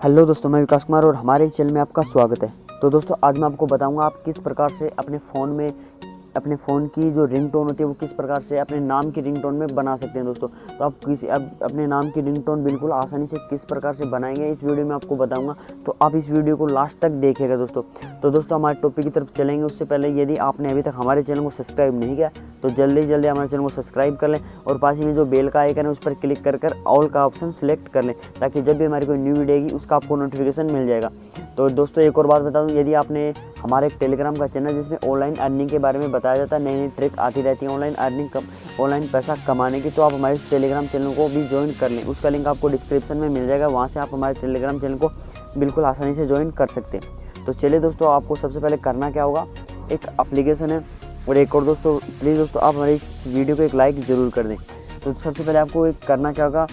Hello दोस्तों, मैं विकास कुमार और हमारे इस चैनल में आपका स्वागत है। तो दोस्तों, आज मैं आपको बताऊंगा आप किस प्रकार से अपने फ़ोन की जो रिंगटोन होती है वो किस प्रकार से अपने नाम की रिंगटोन में बना सकते हैं। दोस्तों, तो आप अपने नाम की रिंगटोन बिल्कुल आसानी से किस प्रकार से बनाएंगे इस वीडियो में आपको बताऊंगा। तो आप इस वीडियो को लास्ट तक देखिएगा दोस्तों। तो दोस्तों, हमारे टॉपिक की तरफ चलेंगे उससे पहले यदि आपने अभी तक हमारे चैनल को सब्सक्राइब नहीं किया तो जल्दी जल्दी हमारे चैनल को सब्सक्राइब कर लें और पास ही में जो बेल का आइकन है उस पर क्लिक कर ऑल का ऑप्शन सेलेक्ट कर लें, ताकि जब भी हमारी कोई न्यू वीडियो आएगी उसका आपको नोटिफिकेशन मिल जाएगा। तो दोस्तों, एक और बात बता दूं, यदि आपने हमारे एक टेलीग्राम का चैनल जिसमें ऑनलाइन अर्निंग के बारे में बताया जाता है, नई नई ट्रिक आती रहती है ऑनलाइन पैसा कमाने की, तो आप हमारे टेलीग्राम चैनल को भी ज्वाइन कर लें। उसका लिंक आपको डिस्क्रिप्शन में मिल जाएगा, वहाँ से आप हमारे टेलीग्राम चैनल को बिल्कुल आसानी से ज्वाइन कर सकते हैं। तो चलिए दोस्तों, आपको सबसे पहले करना क्या होगा, एक एप्लीकेशन है और एक और दोस्तों, प्लीज़ दोस्तों आप हमारी इस वीडियो को एक लाइक ज़रूर कर दें। तो सबसे पहले आपको एक करना क्या होगा,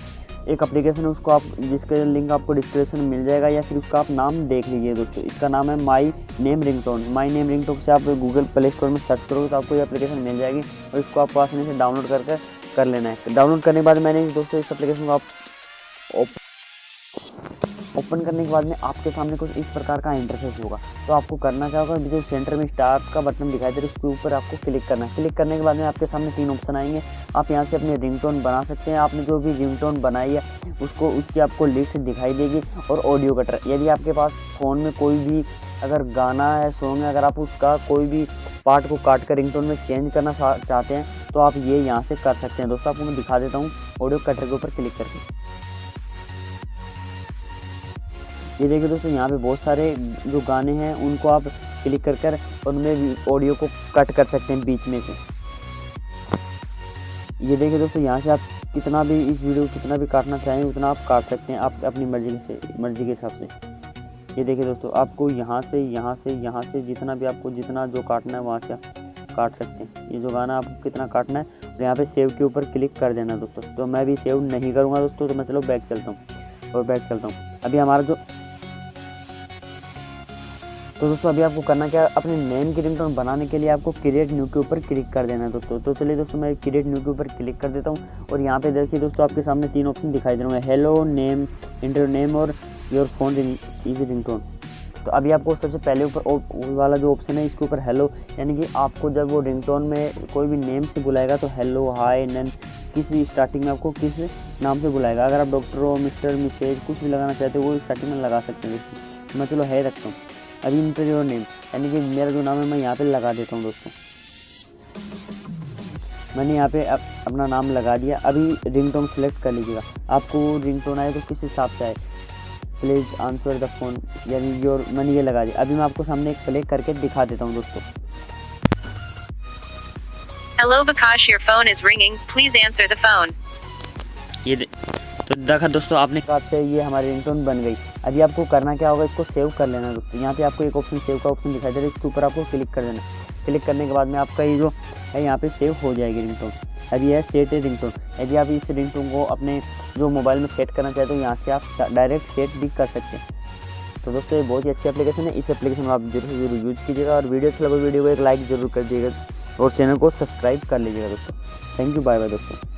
एक एप्लीकेशन है उसको आप जिसका लिंक आपको डिस्क्रिप्शन में मिल जाएगा या फिर उसका आप नाम देख लीजिए दोस्तों। इसका नाम है my name ringtone. My name ringtone से आप गूगल प्ले स्टोर में सर्च करोगे तो आपको ये एप्लीकेशन मिल जाएगी और इसको आपको आसानी से डाउनलोड कर लेना है। डाउनलोड करने के बाद मैंने दोस्तों इस एप्लीकेशन को आप ओपन करने के बाद में आपके सामने कुछ इस प्रकार का इंटरफेस होगा। तो आपको करना क्या होगा, जो सेंटर में स्टार का बटन दिखाई दे रहा है उसके ऊपर आपको क्लिक करना है। क्लिक करने के बाद में आपके सामने 3 ऑप्शन आएंगे। आप यहाँ से अपनी रिंगटोन बना सकते हैं। आपने जो भी रिंगटोन बनाई है उसकी आपको लिस्ट दिखाई देगी और ऑडियो कटर। यदि आपके पास फ़ोन में कोई भी अगर गाना है, सॉन्ग है, अगर आप उसका कोई भी पार्ट को काट कर रिंगटोन में चेंज करना चाहते हैं तो आप ये यहाँ से कर सकते हैं। दोस्तों, आपको मैं दिखा देता हूँ ऑडियो कटर के ऊपर क्लिक करके। ये देखिए दोस्तों, यहाँ पे बहुत सारे जो गाने हैं उनको आप क्लिक कर उनमें ऑडियो को कट कर सकते हैं बीच में से। ये देखिए दोस्तों, यहाँ से आप कितना भी इस वीडियो को कितना भी काटना चाहें उतना आप काट सकते हैं, आप अपनी मर्जी के हिसाब से। ये देखिए दोस्तों, आपको यहाँ से जितना जो काटना है वहाँ से आप काट सकते हैं। ये जो गाना आपको कितना काटना है और यहाँ पे सेव के ऊपर क्लिक कर देना दोस्तों। तो मैं भी सेव नहीं करूँगा दोस्तों, तो मैं चलो बैक चलता हूँ अभी हमारा तो दोस्तों, अभी आपको करना क्या है, अपने नेम की रिंगटोन बनाने के लिए आपको क्रिएट न्यू के ऊपर क्लिक कर देना है दोस्तों। तो चलिए दोस्तों, मैं क्रिएट न्यू के ऊपर क्लिक कर देता हूँ और यहाँ पे देखिए दोस्तों, आपके सामने 3 ऑप्शन दिखाई दे रहे हैं, हेलो, नेम, इंटर नेम और योर फोन इज रिंगटोन। तो अभी आपको सबसे पहले ऊपर वाला जो ऑप्शन है इसके ऊपर हेलो, यानी कि आपको जब वो रिंगटोन में कोई भी नेम से बुलाएगा तो हेलो, हाय, नन, किसी स्टार्टिंग में आपको किस नाम से बुलाएगा। अगर आप डॉक्टर हो, मिस्टर, मिसेज कुछ भी लगाना चाहते हो वो स्टार्टिंग में लगा सकते हैं दोस्तों। तो मैं चलो है रखता हूँ। अभी इंटर योर नेम, यानी कि मेरा जो नाम है मैं यहाँ पे लगा देता हूँ दोस्तों। मैंने यहाँ पे अपना नाम लगा दिया। अभी रिंगटोन सेलेक्ट कर लीजिएगा, आपको रिंगटोन आए तो किस हिसाब से आए, प्लीज़ आंसर द फोन, यानी योर, मैंने ये लगा दिया। अभी मैं आपको सामने एक प्ले करके दिखा देता हूँ दोस्तों। Hello Vikash, your phone is ringing. Please answer the phone. तो देखा दोस्तों, आपने कहा से ये हमारी रिंगटोन बन गई। अभी आपको करना क्या होगा, इसको सेव कर लेना दोस्तों। यहाँ पे आपको एक ऑप्शन सेव का ऑप्शन दिखाई दे रहा है, इसके ऊपर आपको क्लिक कर देना। क्लिक करने के बाद में आपका ये जो है यहाँ पे सेव हो जाएगी रिंगटोन। अभी है सेट रिंगटोन। यदि आप इस रिंगटोन को अपने जो मोबाइल में सेट करना चाहते हो यहाँ से आप डायरेक्ट सेट भी कर सकते हैं। तो दोस्तों, ये बहुत ही अच्छी एप्लीकेशन है। इस एप्लीकेशन को आप जरूर यूज कीजिएगा और वीडियो अच्छा लगा वीडियो को एक लाइक जरूर कर दीजिएगा और चैनल को सब्सक्राइब कर लीजिएगा दोस्तों। थैंक यू, बाय बाय दोस्तों।